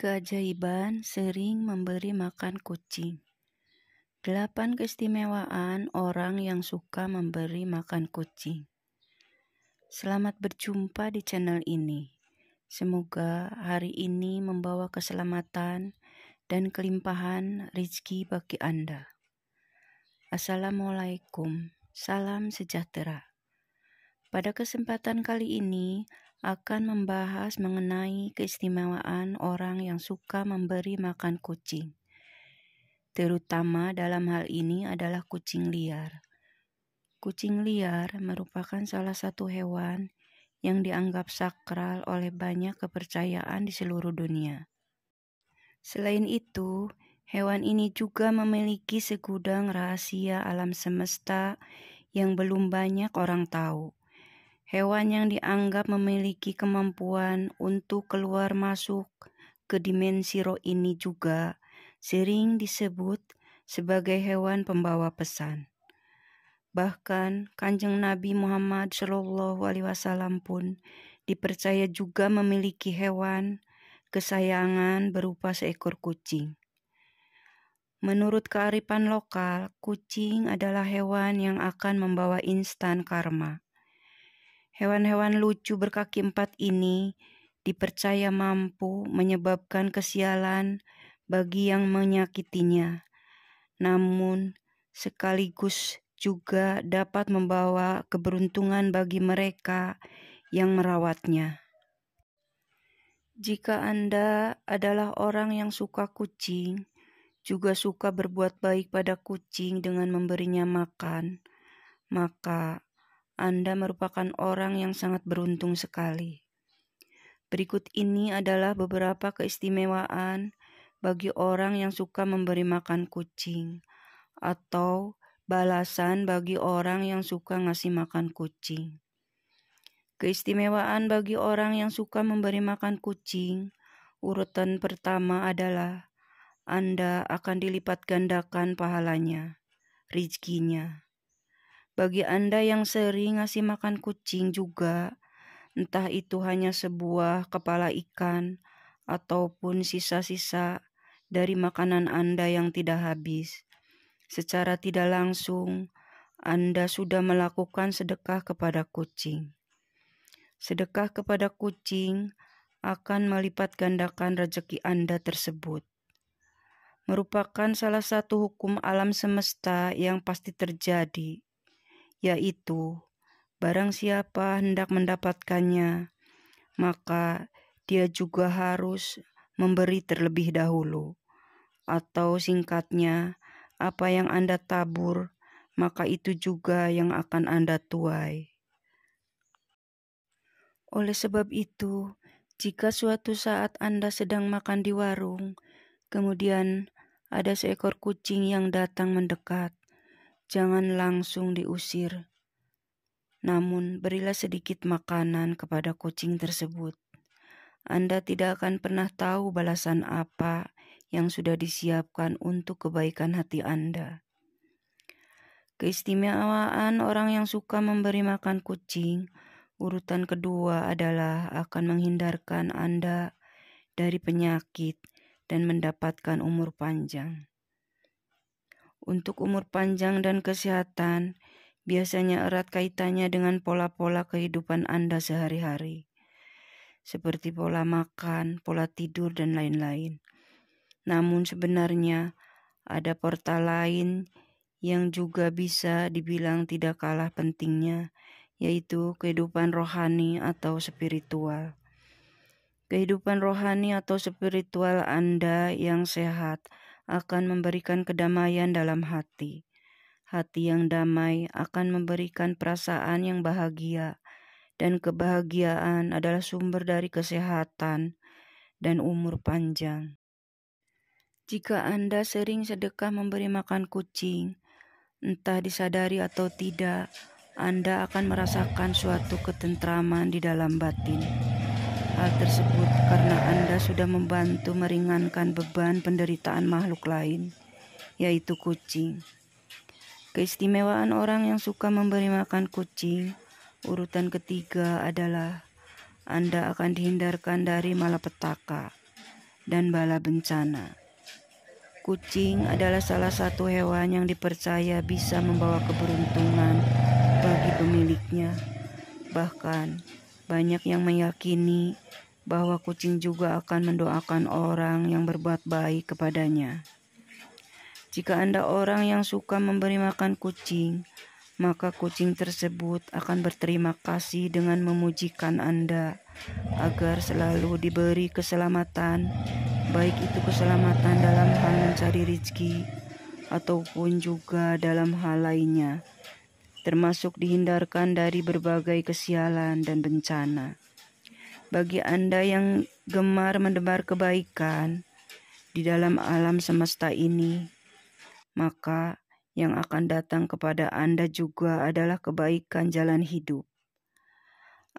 Keajaiban sering memberi makan kucing. 8 keistimewaan orang yang suka memberi makan kucing. Selamat berjumpa di channel ini. Semoga hari ini membawa keselamatan dan kelimpahan rezeki bagi Anda. Assalamualaikum, salam sejahtera. Pada kesempatan kali ini akan membahas mengenai keistimewaan orang yang suka memberi makan kucing. Terutama dalam hal ini adalah kucing liar. Kucing liar merupakan salah satu hewan yang dianggap sakral oleh banyak kepercayaan di seluruh dunia. Selain itu, hewan ini juga memiliki segudang rahasia alam semesta yang belum banyak orang tahu. Hewan yang dianggap memiliki kemampuan untuk keluar masuk ke dimensi roh ini juga sering disebut sebagai hewan pembawa pesan. Bahkan Kanjeng Nabi Muhammad SAW pun dipercaya juga memiliki hewan kesayangan berupa seekor kucing. Menurut kearifan lokal, kucing adalah hewan yang akan membawa instan karma. Hewan-hewan lucu berkaki 4 ini dipercaya mampu menyebabkan kesialan bagi yang menyakitinya, namun sekaligus juga dapat membawa keberuntungan bagi mereka yang merawatnya. Jika Anda adalah orang yang suka kucing, juga suka berbuat baik pada kucing dengan memberinya makan, maka Anda merupakan orang yang sangat beruntung sekali. Berikut ini adalah beberapa keistimewaan bagi orang yang suka memberi makan kucing, atau balasan bagi orang yang suka ngasih makan kucing. Keistimewaan bagi orang yang suka memberi makan kucing, urutan pertama adalah Anda akan dilipat gandakan pahalanya, rezekinya. Bagi Anda yang sering ngasih makan kucing juga, entah itu hanya sebuah kepala ikan ataupun sisa-sisa dari makanan Anda yang tidak habis, secara tidak langsung Anda sudah melakukan sedekah kepada kucing. Sedekah kepada kucing akan melipat gandakan rezeki Anda tersebut. Merupakan salah satu hukum alam semesta yang pasti terjadi, yaitu barang siapa hendak mendapatkannya, maka dia juga harus memberi terlebih dahulu. Atau singkatnya, apa yang Anda tabur, maka itu juga yang akan Anda tuai. Oleh sebab itu, jika suatu saat Anda sedang makan di warung, kemudian ada seekor kucing yang datang mendekat, jangan langsung diusir. Namun berilah sedikit makanan kepada kucing tersebut. Anda tidak akan pernah tahu balasan apa yang sudah disiapkan untuk kebaikan hati Anda. Keistimewaan orang yang suka memberi makan kucing, urutan kedua adalah akan menghindarkan Anda dari penyakit dan mendapatkan umur panjang. Untuk umur panjang dan kesehatan, biasanya erat kaitannya dengan pola-pola kehidupan Anda sehari-hari, seperti pola makan, pola tidur, dan lain-lain. Namun sebenarnya ada portal lain yang juga bisa dibilang tidak kalah pentingnya, yaitu kehidupan rohani atau spiritual. Kehidupan rohani atau spiritual Anda yang sehat akan memberikan kedamaian dalam hati. Hati yang damai akan memberikan perasaan yang bahagia, dan kebahagiaan adalah sumber dari kesehatan dan umur panjang. Jika Anda sering sedekah memberi makan kucing, entah disadari atau tidak, Anda akan merasakan suatu ketentraman di dalam batin. Hal tersebut karena Anda sudah membantu meringankan beban penderitaan makhluk lain, yaitu kucing. Keistimewaan orang yang suka memberi makan kucing, urutan ketiga adalah Anda akan dihindarkan dari malapetaka. dan bala bencana. Kucing adalah salah satu hewan yang dipercaya bisa membawa keberuntungan bagi pemiliknya. Bahkan, banyak yang meyakini bahwa kucing juga akan mendoakan orang yang berbuat baik kepadanya. Jika Anda orang yang suka memberi makan kucing, maka kucing tersebut akan berterima kasih dengan memujikan Anda agar selalu diberi keselamatan, baik itu keselamatan dalam hal mencari rezeki ataupun juga dalam hal lainnya, termasuk dihindarkan dari berbagai kesialan dan bencana. Bagi Anda yang gemar menebar kebaikan di dalam alam semesta ini, maka yang akan datang kepada Anda juga adalah kebaikan jalan hidup.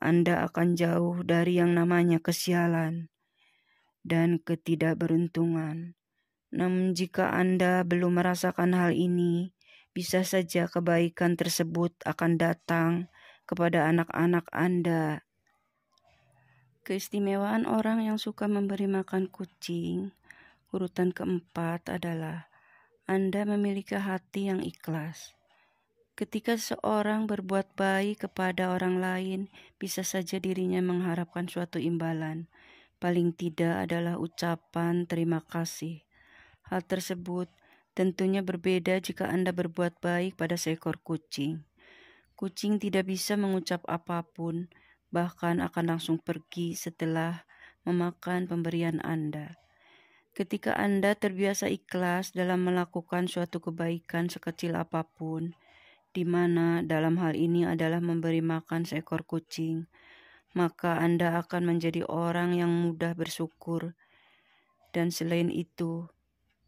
Anda akan jauh dari yang namanya kesialan dan ketidakberuntungan. Namun jika Anda belum merasakan hal ini, bisa saja kebaikan tersebut akan datang kepada anak-anak Anda. Keistimewaan orang yang suka memberi makan kucing, urutan keempat adalah Anda memiliki hati yang ikhlas. Ketika seorang berbuat baik kepada orang lain, bisa saja dirinya mengharapkan suatu imbalan. Paling tidak adalah ucapan terima kasih. Hal tersebut tentunya berbeda jika Anda berbuat baik pada seekor kucing. Kucing tidak bisa mengucap apapun, bahkan akan langsung pergi setelah memakan pemberian Anda. Ketika Anda terbiasa ikhlas dalam melakukan suatu kebaikan sekecil apapun, di mana dalam hal ini adalah memberi makan seekor kucing, maka Anda akan menjadi orang yang mudah bersyukur. Dan selain itu,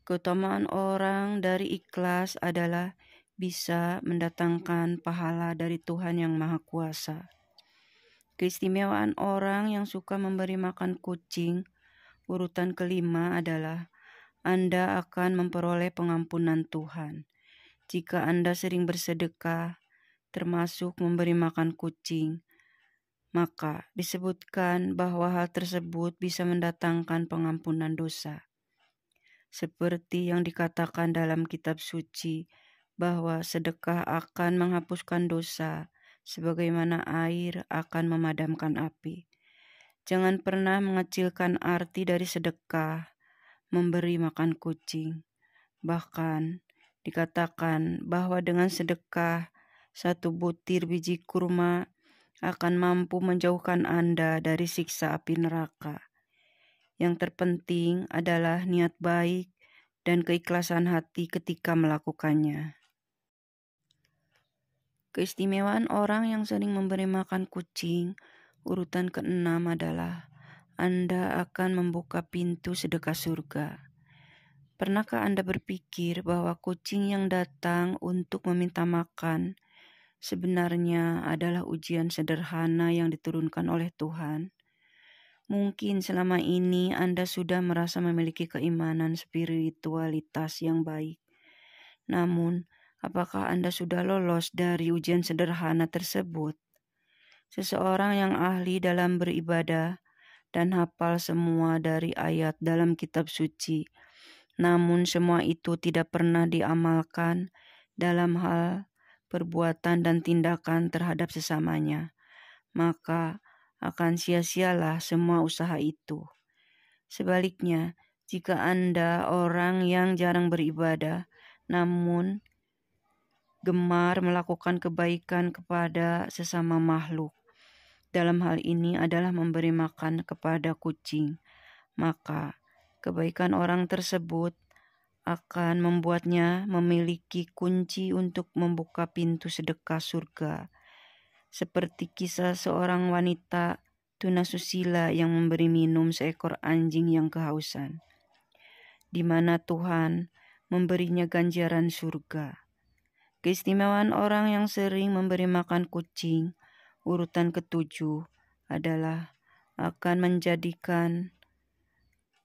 keutamaan orang dari ikhlas adalah bisa mendatangkan pahala dari Tuhan Yang Maha Kuasa. Keistimewaan orang yang suka memberi makan kucing, urutan kelima adalah Anda akan memperoleh pengampunan Tuhan. Jika Anda sering bersedekah, termasuk memberi makan kucing, maka disebutkan bahwa hal tersebut bisa mendatangkan pengampunan dosa. Seperti yang dikatakan dalam kitab suci, bahwa sedekah akan menghapuskan dosa, sebagaimana air akan memadamkan api. Jangan pernah mengecilkan arti dari sedekah, memberi makan kucing. Bahkan, dikatakan bahwa dengan sedekah, 1 butir biji kurma akan mampu menjauhkan Anda dari siksa api neraka. Yang terpenting adalah niat baik dan keikhlasan hati ketika melakukannya. Keistimewaan orang yang sering memberi makan kucing, urutan keenam adalah Anda akan membuka pintu sedekah surga. Pernahkah Anda berpikir bahwa kucing yang datang untuk meminta makan sebenarnya adalah ujian sederhana yang diturunkan oleh Tuhan? Mungkin selama ini Anda sudah merasa memiliki keimanan spiritualitas yang baik. Namun, apakah Anda sudah lolos dari ujian sederhana tersebut? Seseorang yang ahli dalam beribadah dan hafal semua dari ayat dalam kitab suci, namun semua itu tidak pernah diamalkan dalam hal perbuatan dan tindakan terhadap sesamanya, maka akan sia-sialah semua usaha itu. Sebaliknya, jika Anda orang yang jarang beribadah, namun gemar melakukan kebaikan kepada sesama makhluk, dalam hal ini adalah memberi makan kepada kucing, maka kebaikan orang tersebut akan membuatnya memiliki kunci untuk membuka pintu sedekah surga. Seperti kisah seorang wanita tunasusila yang memberi minum seekor anjing yang kehausan, di mana Tuhan memberinya ganjaran surga. Keistimewaan orang yang sering memberi makan kucing, urutan ketujuh adalah akan menjadikan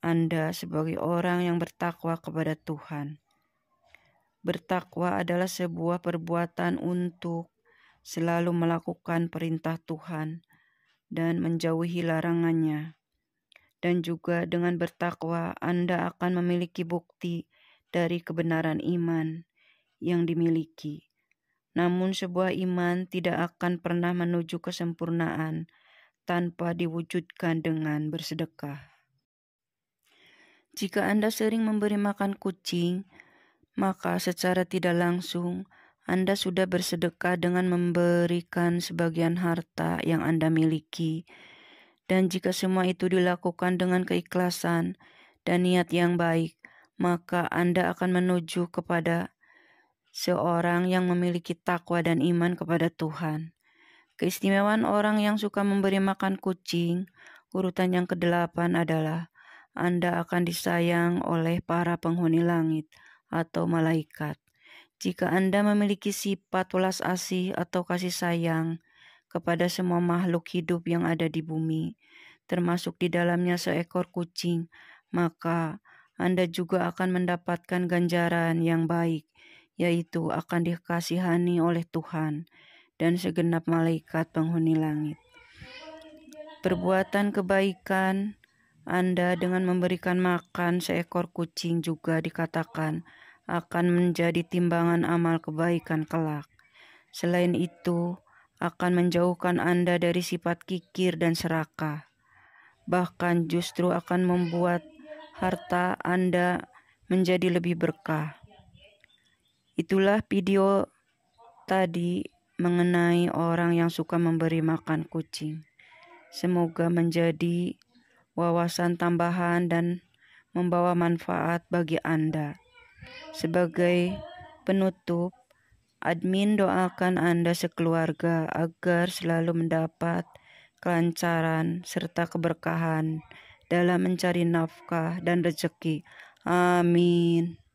Anda sebagai orang yang bertakwa kepada Tuhan. Bertakwa adalah sebuah perbuatan untuk selalu melakukan perintah Tuhan dan menjauhi larangannya. dan juga dengan bertakwa Anda akan memiliki bukti dari kebenaran iman yang dimiliki. Namun sebuah iman tidak akan pernah menuju kesempurnaan tanpa diwujudkan dengan bersedekah. Jika Anda sering memberi makan kucing, maka secara tidak langsung Anda sudah bersedekah dengan memberikan sebagian harta yang Anda miliki. Dan jika semua itu dilakukan dengan keikhlasan dan niat yang baik, maka Anda akan menuju kepada seorang yang memiliki takwa dan iman kepada Tuhan. Keistimewaan orang yang suka memberi makan kucing, urutan yang ke-8 adalah Anda akan disayang oleh para penghuni langit atau malaikat. Jika Anda memiliki sifat welas asih atau kasih sayang kepada semua makhluk hidup yang ada di bumi, termasuk di dalamnya seekor kucing, maka Anda juga akan mendapatkan ganjaran yang baik, yaitu akan dikasihani oleh Tuhan dan segenap malaikat penghuni langit. Perbuatan kebaikan Anda dengan memberikan makan seekor kucing juga dikatakan akan menjadi timbangan amal kebaikan kelak. Selain itu, akan menjauhkan Anda dari sifat kikir dan serakah. Bahkan justru akan membuat harta Anda menjadi lebih berkah. Itulah video tadi mengenai orang yang suka memberi makan kucing. Semoga menjadi wawasan tambahan dan membawa manfaat bagi Anda. Sebagai penutup, admin doakan Anda sekeluarga agar selalu mendapat kelancaran serta keberkahan dalam mencari nafkah dan rezeki. Amin.